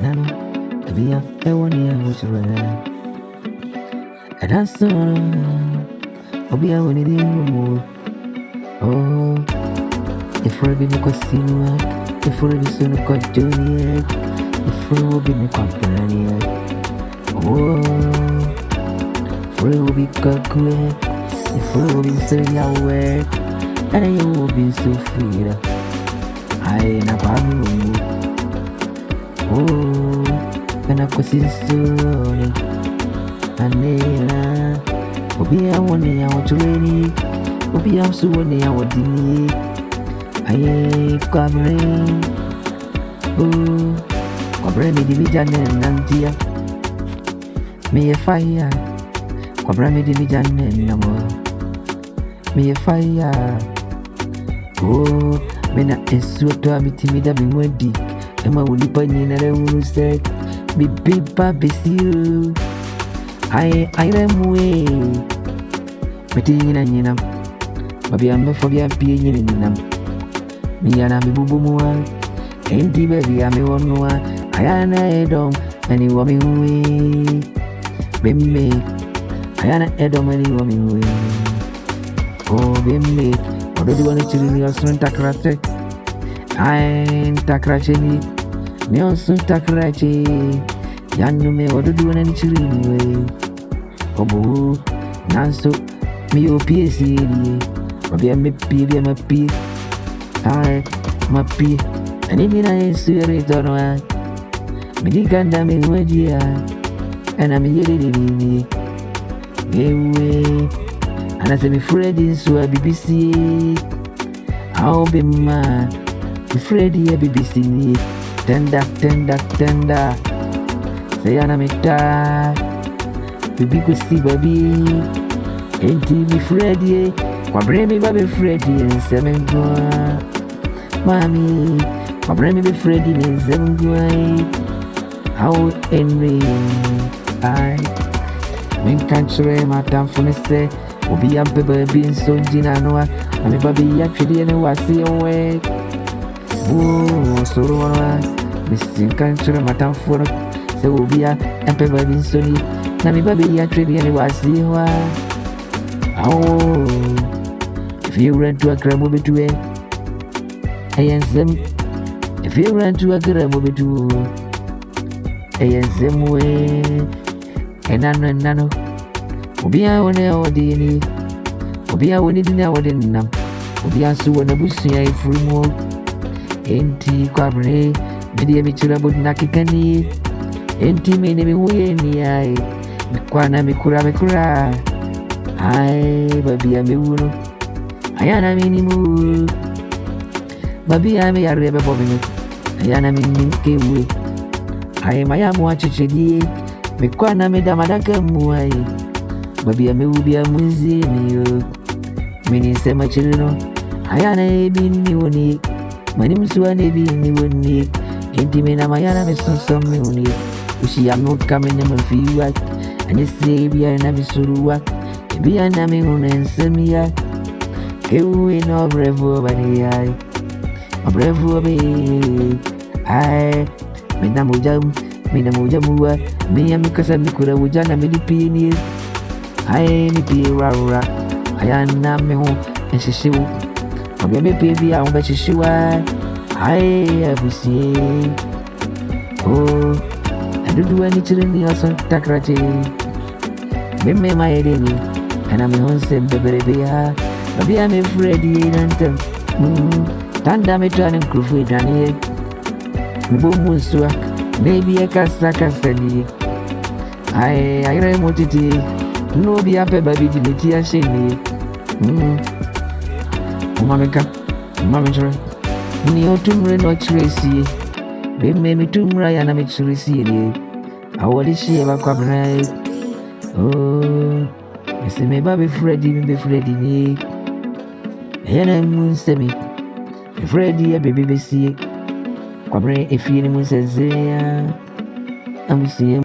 Nano, Abia, I want you to run. And that's so, Obia, when it is. Oh, if we be the casino, if we be soon a cartoon, if we will be the company, oh, if we will be cocked, if we will be saying our way, and you will be so free. I never knew. Oh, and I could see soon. And then, Obia, one day I want to ready. Obi also one day I would delay. Aye, kwabena. Oh, kwabena me division and nantia. Me a fire. Kwabena me division and no more. Me a fire. Oh, me na esu to ami timida me wedi. Ema wuli pa nyina le wulu se. Me biba besiu. Aye, remwe. Me ti nyina. Baby, I'm for the being in them. Me and I'm a boo boo. Ain't the baby, I'm a one. I am a dom, and you want me away. Baby, I am a dom, and you want me away. Oh, baby, what do you want to do? Your son takrate. I'm takracheni. Me also takrache. Yanu me, what do you want to do anyway? Oh, boo, Nanso, me, your PSC. Baby, I'm a pee. I, my pee. And even I swear it on one. Me can't damn it with you. And I'm here to be. Away. And I say, me Freddy, so I BBC. I'll be mad. Me Freddy, I BBC. Tender. Say, I'm a dad. Baby, go see, baby. Ain't me Freddy. Kwabena me baby Freddy and seven gua. Mommy, kwabena me Freddy and seven gua. How Henry, I mean country, my town for me say, will be a baby so Gina Noah, and me baby actually anyway see away. Oh, so Missing country, my town for say, will be a baby so na me baby actually anyway see why. Oh. If you run to a crab will be to it, if you run to a crab will be to ASM way, and nano, Obia one hour DNA, Obia one in our dinner, Obia so on a bush, I free more, empty kwabena, media michura but nakikani, empty me name way in the eye, Mikwana Mikura, I, baby, I'm a woman. I am a minimum. Baby, I may a rebel bobbing. I am a minimum. I am watching. Mikwana made a madaka muay. Baby, I may be a museum. Many say my children. I am a being unique. My name is one being unique. Intimate, my enemy is some unique. She am not coming in my feet. And you say, be an abyssal. Be an aming and send me out. We no brave over the eye. A brave over me. I, Minamuja, me and because I'm Mikura Wujana Milipini. I may be Rara. I am Namo and Shishu. Or maybe baby, I'll bet you I have seen. Oh, I don't do any children else on Takrati. Meme my enemy, and I'm on same baby. Baby, I'm a Freddy and Tanda me turn and crew for Danny. We both must work. Maybe I can suck a sandy. I remote it. No be happy baby, the a shame. Mamma, Neo Tumre no Tracy. They made me Tumra and I make sure see it. I want to see about Kwabena. Oh, I say, my baby Freddy, me be Freddy. And I'm semi. Freddy, a baby, see Kwabena, if you says, I'm seeing.